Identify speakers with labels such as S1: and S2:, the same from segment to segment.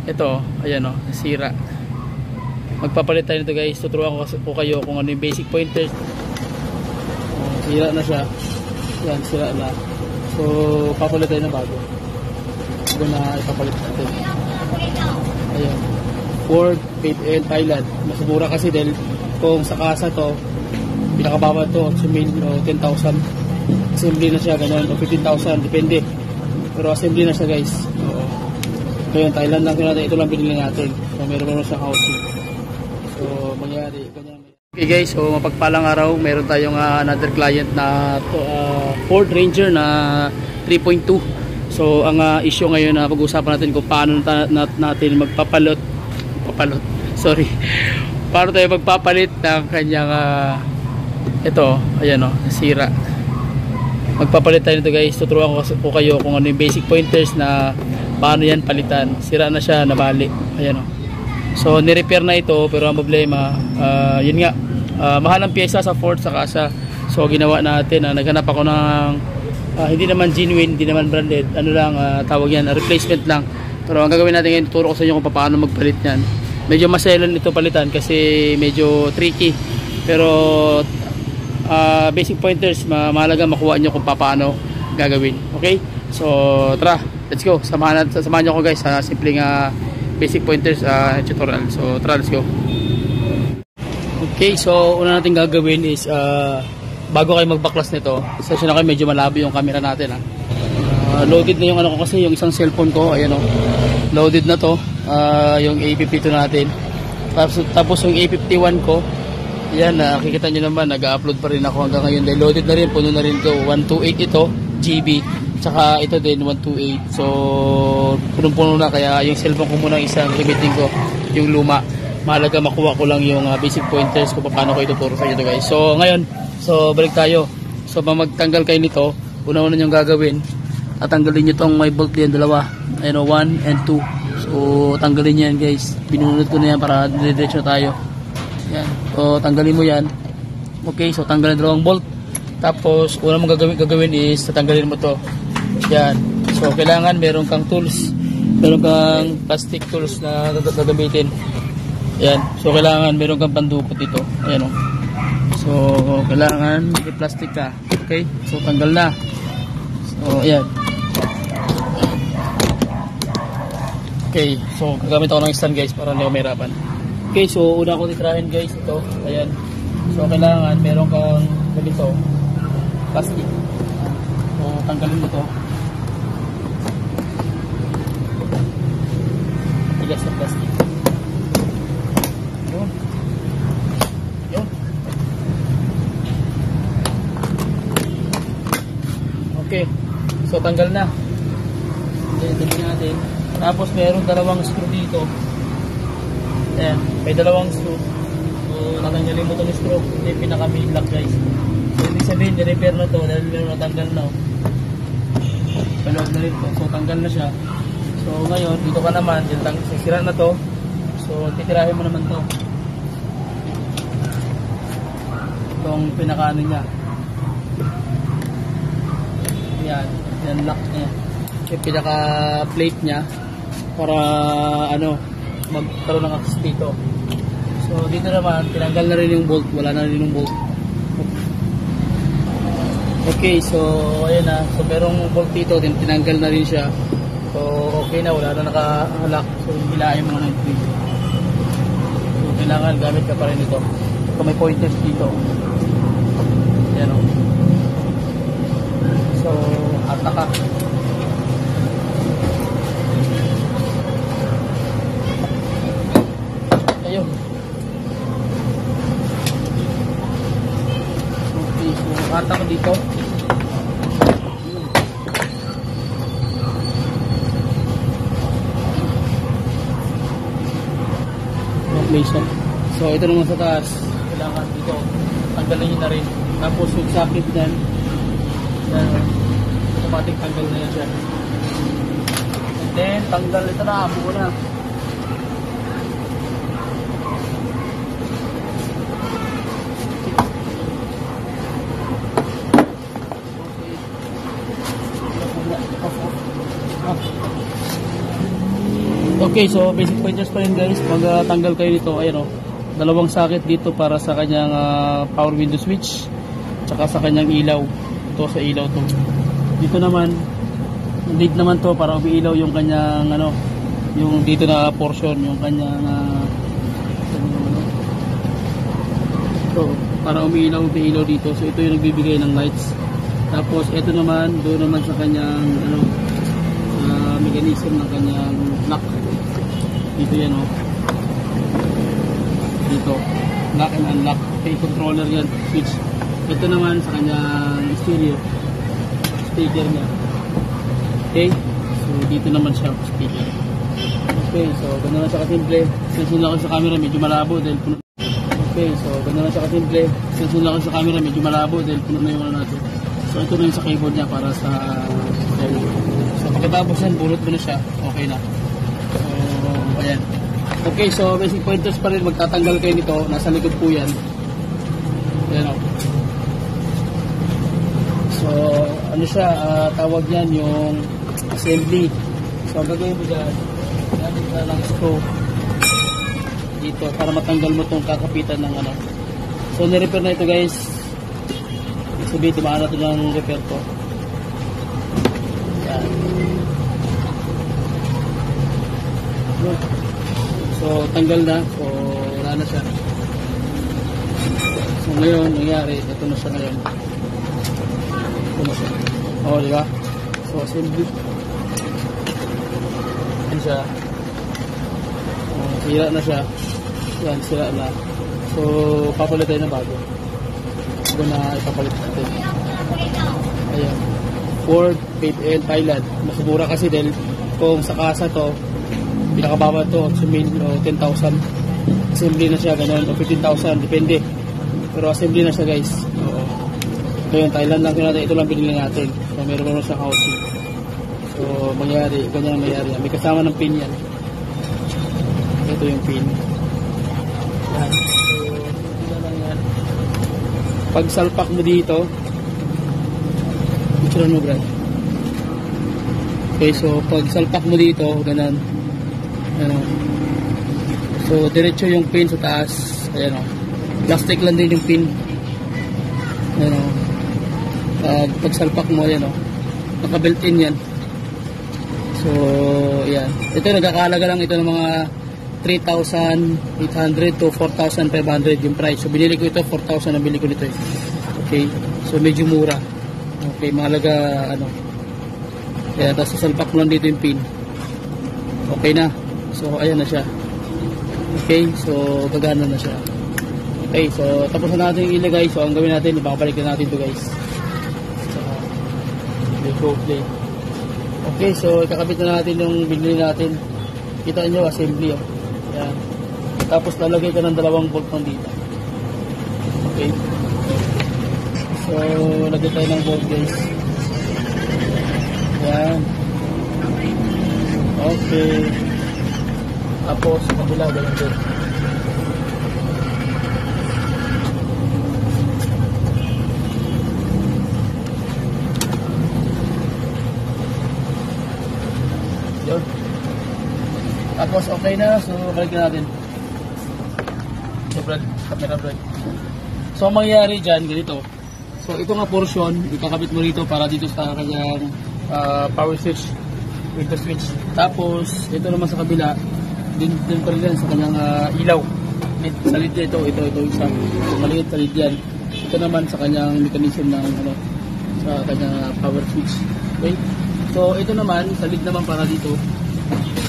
S1: ito, ayan o, nasira. Magpapalit tayo nito guys. Tuturuan ko kayo kung ano yung basic pointers. Sira na siya. Yan, sira na. So, papalit tayo na bago. Ito na ipapalit natin. Ayan. Ford, Made in Thailand. Mas mura kasi dahil kung sa kasa to, pinakababa to, 10,000. Assembly na siya, ganun, o 15,000, depende. Pero assembly na siya guys. Ngayon, Thailand lang natin. Ito lang binili natin. So, meron naman siyang housing. So, mangyari. Okay guys, so mapagpalang araw. Meron tayong another client na Ford Ranger na 3.2. So, ang issue ngayon na pag-uusapan natin kung paano natin magpapalit. Sorry. Paano tayo magpapalit ng kanyang ito, ayan o, nasira. Magpapalit tayo nito guys. Tuturuan ko kayo kung ano yung basic pointers na paano yan palitan. Sira na siya, nabali. Ayan o. So, nirepair na ito, pero ang problema, yun nga, mahal ang pyesa sa Ford sa kasa. So, ginawa natin, naghanap ako ng hindi naman genuine, hindi naman branded, ano lang, tawag yan, replacement lang. Pero ang gagawin natin ngayon, tuturo ko sa inyo kung paano magpalit yan. Medyo maselan ito palitan kasi medyo tricky. Pero, basic pointers, mahalaga makuha nyo kung paano gagawin. Okay? So, tara, let's go. Samahan nyo ako guys sa simpleng basic pointers tutorial. So, tara, let's go. Okay, so una natin gagawin is bago kayo magbaklas nito, session na kayo, medyo malabo yung camera natin loaded na yung ano ko kasi, yung isang cellphone ko, ayan o, loaded na to, yung A52 natin. Tapos yung A51 ko, yan, nakikita nyo naman, nag-upload pa rin ako hanggang ngayon dahil loaded na rin, puno na rin to. 128 ito, GB, tsaka ito din 128. So, punong-puno na, kaya yung cellphone ko muna isang limiting ko, yung luma. Mahalaga makuha ko lang yung basic pointers kung paano ko ituturo sa inyo guys. So ngayon, balik tayo. So magtanggal kayo nito, una-una nyo gagawin, tatanggalin nyo itong may bolt yan, dalawa, ayun, 1 and 2. So tanggalin nyo yan guys, binunod ko na yan para diretso tayo. Yan, so tanggalin mo yan. Okay, so tanggalin dalawang bolt. Tapos una mong gagawin is tatanggalin mo to. Yan, so kailangan meron kang tools, meron kang plastic tools na gagamitin. Ayan, so kailangan meron kang pandukot dito. Ayan o. So kailangan may plastic ka. Okay, so tanggal na. So ayan. Okay, so gagamit ako ng stand guys para hindi ako mahirapan. Okay, so una ko titrahin guys ito. Ayan, so kailangan meron kang ganito plastic. So tanggalin mo to. Tigas na plastic. Okay, so tanggal na. Tingnan natin. Tapos meron dalawang screw dito. Ayan, may dalawang screw. So natanggalin mo itong screw. Ito yung pinaka-main lock guys. So ibig sabihin, ni-repair na to dahil meron natanggal na. Paloob na rin to. So tanggal na siya. So ngayon, dito ka naman. Sisira na to. So titirahin mo naman to. Itong pinaka-ano niya. Yan lock niya, yung pinaka plate niya para ano magkaroon ng access dito. So dito naman tinanggal na rin yung bolt, wala na rin yung bolt. Okay, so ayan na, so merong bolt dito, tinanggal na rin siya. So okay na, wala na naka-lock. So hilahin mo na yung so kailangan gamit ka pa rin ito. So may pointers dito. Ayan o. So ataka. Ayun. Okay, so ataka dito. So ito naman sa taas, kailangan dito tanggalin nyo na rin. Tapos yung socket dyan, automatic tanggal na yan siya. And then tanggal ito na, buo na. Okay, so basic pointers pa rin guys. Pag tanggal kayo nito, ayan o, dalawang socket dito para sa kanyang power window switch, tsaka sa kanyang ilaw. Ito sa ilaw to. Dito naman, lead naman to para umiilaw yung kanyang ano, yung dito na portion, yung kanyang ito, para umiilaw dito. So ito yung nagbibigay ng lights. Tapos ito naman, doon naman sa kanyang ano, mechanism ng kanyang lock. Dito yan o. Dito. Lock and unlock. Okay, controller yan. Switch. Ito naman sa kanyang stereo. Speaker niya. Okay. So dito naman siya. Speaker. Okay. So ganda na siya kasimple. Sensin lang ako sa camera. Medyo malabo dahil puno. Okay. So ganda na siya kasimple. Sensin lang ako sa camera. Medyo malabo dahil puno na yung ano natin. So ito na yung sa keyboard niya para sa so pagkatapos yan, bulot mo na siya. Okay na. So ayan. Okay, so basic pointers pa rin. Magtatanggal kayo nito. Nasa likod po yan. Ayan o. So ano siya, tawag yan yung assembly. So ang gagawin mo dyan, natin ka lang screw dito para matanggal mo itong kakapitan ng ano. So nirepair na ito guys. Sabihin, timaan natin ng repair to. Yan. So tanggal na. So wala na siya. So ngayon, nangyari, ito na siya ngayon. Ito na siya. Oo, diba? So assembly. Yan siya. Sira na siya. Yan, sira na. So papalit tayo ng bago. Ito na ipapalit natin. Ayan. Ford, Made in Thailand. Mas mura kasi dahil kung sa kasa to, pinakababa to, 8,000 o 10,000. Assembly na siya, ganun, o 15,000, depende. Pero assembly na siya guys. Oo. Ito yung Thailand lang natin, ito lang binili natin. So meron naman siya housing. So mangyari, ganyan ang mangyari. May kasama ng pin yan. Ito yung pin. Yan. So, lang yan. Pag salpak mo dito, picture mo Brad. Okay, so pag salpak mo dito, ganun. Ano. So diretso yung pin sa taas. Ayan o. Plastic lang din yung pin. Ayan o. Pag salpak mo, ayan o. Naka-built in yan. So, ayan. Ito nagkakalaga lang ito ng mga 3,800 to 4,500 yung price. So binili ko ito, 4,000 ang bili ko nito eh. Okay. So medyo mura. Okay, mahalaga ano. Kaya tapos sasalpak mo lang dito yung pin. Okay na. So ayan na siya. Okay, so gagana na siya. Okay, so tapos na natin ilagay. So ang gawin natin, ibabalik na natin ito guys. So, play. Okay, so ikakabit na natin yung binili natin. Kita nyo, assembly oh. Yan. Tapos lalagay ka ng 2 bolt dito. Okay. So lagay tayo ng bolt guys. Yan. Okay. Tapos sa kabila ganun din. Yun. Tapos okay na, so balik natin. So Brad, camera Brad. So ang mangyayari dyan, ganito. So ito nga portion, ikakabit mo rito para dito sa kanyang power switch, window switch. Tapos ito naman sa kabila, din pa rin sa kanyang ilaw. Sa lid ito isa. So maliit sa lid yan. Ito naman sa kanyang mechanism ng ano, sa kanyang power switch. Okay? So ito naman, sa lid naman para dito.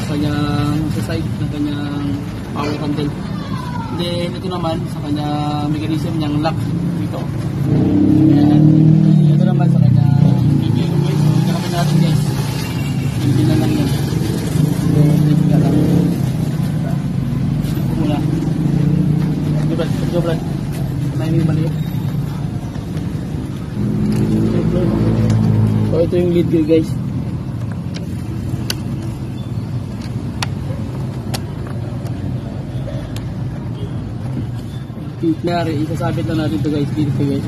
S1: Kanyang sa side ng kanyang power handle. Then ito naman sa kanyang mechanism niyang lock dito. Ayan. Ito naman sa kanyang PPU. So ikakapin natin guys. Hindi na lang yan. So hindi ka lang. Ito muna. Ito Brad. May mali. So ito yung lead gear guys. Kaya isasabit lang natin ito guys. Dito guys.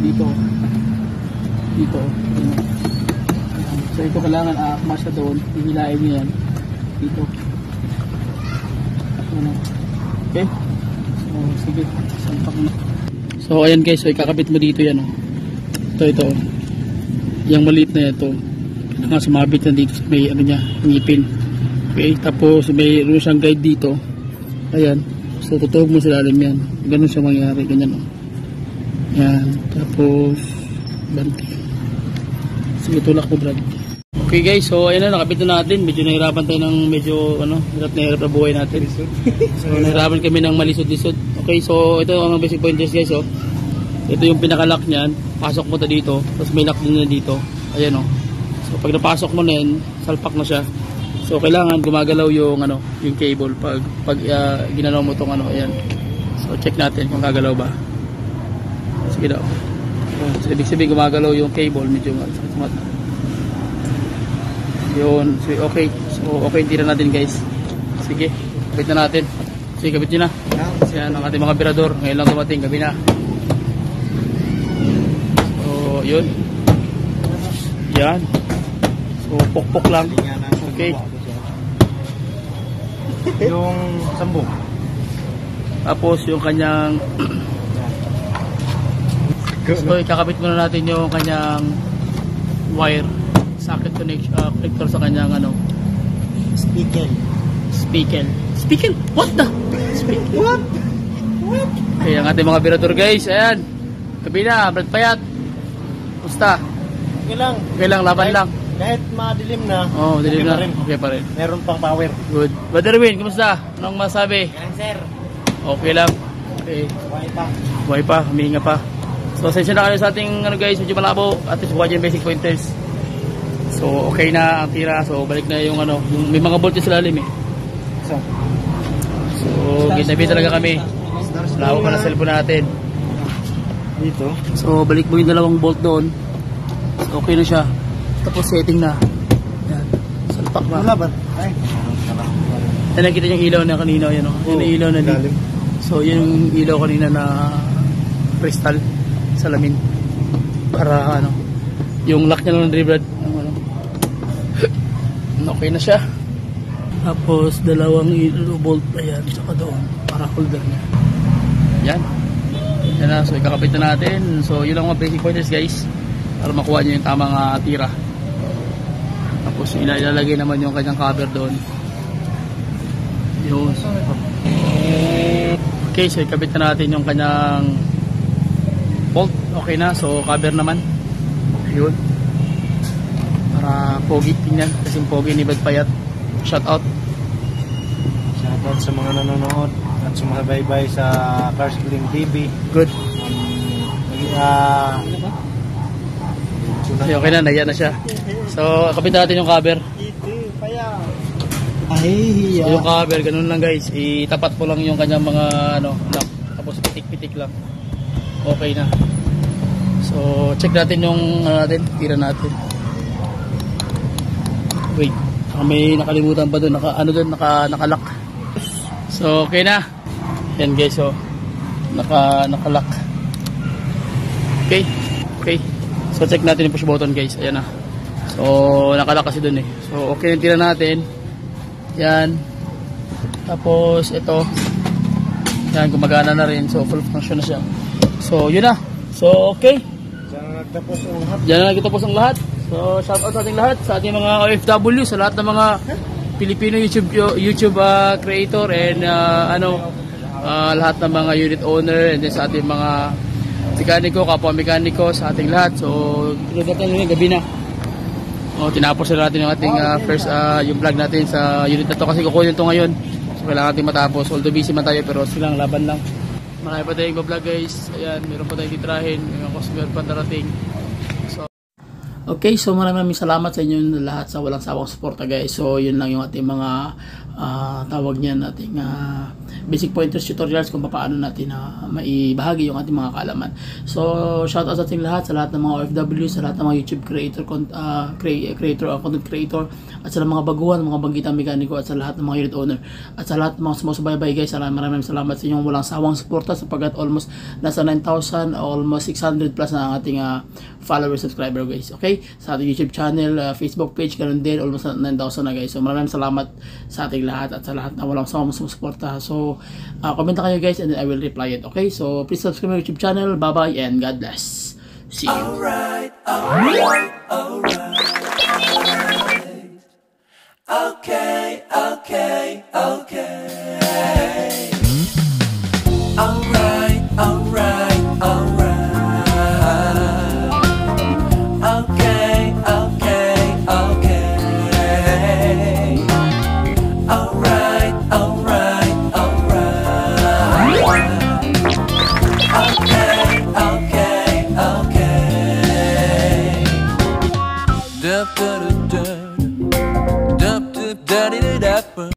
S1: Dito. So ito kailangan aakma siya doon. Hihilain niya yan. dito. Ano. Okay? So, sige. Sampak na. So, ayan guys. So, ikakabit mo dito yan. Oh. Ito. Yung maliit na ito. Kailangan sumabit na dito sa may ano niya, ngipin. Okay? Tapos, may siyang guide dito. Ayan. So, tutuhog mo sa lalim yan. Ganun siya mangyari. Ganyan. Oh. Yan. Tapos, banti. Sige, tulak mo, Brad. Okay guys, so ayan na, nakabit na natin. Medyo nahirapan tayo ng medyo, hirap na buhay natin. So, nahirapan kami ng malisod-lisod. Okay, so ito ang basic pointers guys, oh. Ito yung pinaka-lock niyan. Pasok mo ta dito. Tapos may lock din na dito. Ayan, oh. So, pag napasok mo na yan, salpak na siya. So, kailangan gumagalaw yung, yung cable. Pag ginalaw mo itong, ayan. So, check natin kung gagalaw ba. Sige daw. So, ibig sabihin gumagalaw yung cable. Medyo sumat. Yun. So, okay. So, okay. Tira natin guys. Sige. Kabit na natin. Sige, kabit nyo na. Kasi yan ang ating mga birador. Ngayon lang dumating. Gabi na. So, yun. Yan. So, pok-pok lang. Okay.
S2: Yung sambong.
S1: Tapos, yung kanyang so, ikakabit muna natin yung kanyang wire. Socket connector sa kanyang Speaker. What the? What? Okay, ang ating mga birador guys. Ayan. Gabi na, Brad Payat. Basta. Okay lang, laban lang.
S2: Kahit madilim na.
S1: Oh, dilim na. Okay pa rin.
S2: Meron pang power.
S1: Good. Brother Win, kumusta? Anong masabi?
S2: Yan sir.
S1: Okay lang. Okay. Buhay pa, humihinga pa. So, sensya na kayo sa ating guys, medyo malabo. At least buhay yung basic pointers. So, okay na ang tira. So, balik na yung yung may mga voltage sa lalim eh. So, ginabi talaga kami. Lawak pa na cellphone natin.
S2: Dito.
S1: So, balik mo yung dalawang bolt doon. So, okay na siya. Tapos setting na. Yan. Salpak na.
S2: Wala ba? Ay.
S1: Yan, nakita niyang ilaw na kanina. Yan o. Yan ang ilaw na dito. So, yun yung ilaw kanina na crystal. Salamin. Para yung lock niya lang ng Brad. Okay na siya. Tapos dalawang bolt ayan saka doon para holder niya. Yan. Yan na. So ikakabit na natin. So yun lang mga basic pointers guys. Para makuha niyo yung tamang tira. Tapos ilalagay naman yung kanyang cover doon. Yun. Okay, so ikabit na natin yung kanyang bolt. Okay na. So cover naman. Yun. Para pogi tingnan. Kasing pogi ni Brad Payat. Shout out.
S2: Shout out sa mga nanonood at sumabaybay sa Cars Killing TV.
S1: Good. Okay na, naya na siya. So, kapit natin yung cover. So, yung cover, ganun lang guys. Itapat mo lang yung kanyang mga lock. Tapos pitik-pitik lang. Okay na. So, check natin yung tira natin. Wait. May nakalimutan pa doon, nakalock. So, okay na. Yan guys, so nakalock. Okay. So, check natin yung push button guys. Ayan na. So, nakalock kasi doon eh. So, okay yung tira natin. Yan. Tapos, ito. Yan, gumagana na rin. So, full function na siya. So, yun na. So, okay. Diyan na nagtapos ang lahat. So, shout out sa ating lahat, sa ating mga OFW, sa lahat ng mga Filipino YouTube creator and lahat ng mga unit owner and then sa ating mga mekaniko, kapwa mekaniko, sa ating lahat. So, natin gabi na. Tinapos na natin yung ating first yung vlog natin sa unit na to kasi kukunin to ngayon. So, kailangan natin matapos. Although busy man tayo pero silang laban lang. Marami pa tayong vlog guys. Ayan, meron pa tayong titrahin, may mga customer pa darating. Okay, so maraming salamat sa inyo lahat sa walang sawang suporta guys. So yun lang yung ating mga tawag niyan nating basic pointers tutorials kung paano natin maibahagi yung ating mga kaalaman. So shout out sa ating lahat, sa lahat ng mga OFW, sa lahat ng mga YouTube creator, content creator, at sa mga baguhan, mga banggitan mekaniko, at sa lahat ng mga unit owner, at sa lahat ng mga sumusubaybay guys. Maraming salamat sa inyong walang sawang suporta, sapagat almost nasa 9,000, almost 600 plus na ang ating followers, subscriber guys. Okay, sa ating YouTube channel, Facebook page, ganun din, almost 9,000 na guys. So maraming salamat sa ating lahat, at sa lahat na walang sawang sumusuporta. So komenta kayo guys, and then I will reply it. Okay, so please subscribe my YouTube channel. Bye bye and God bless. See you. Alright.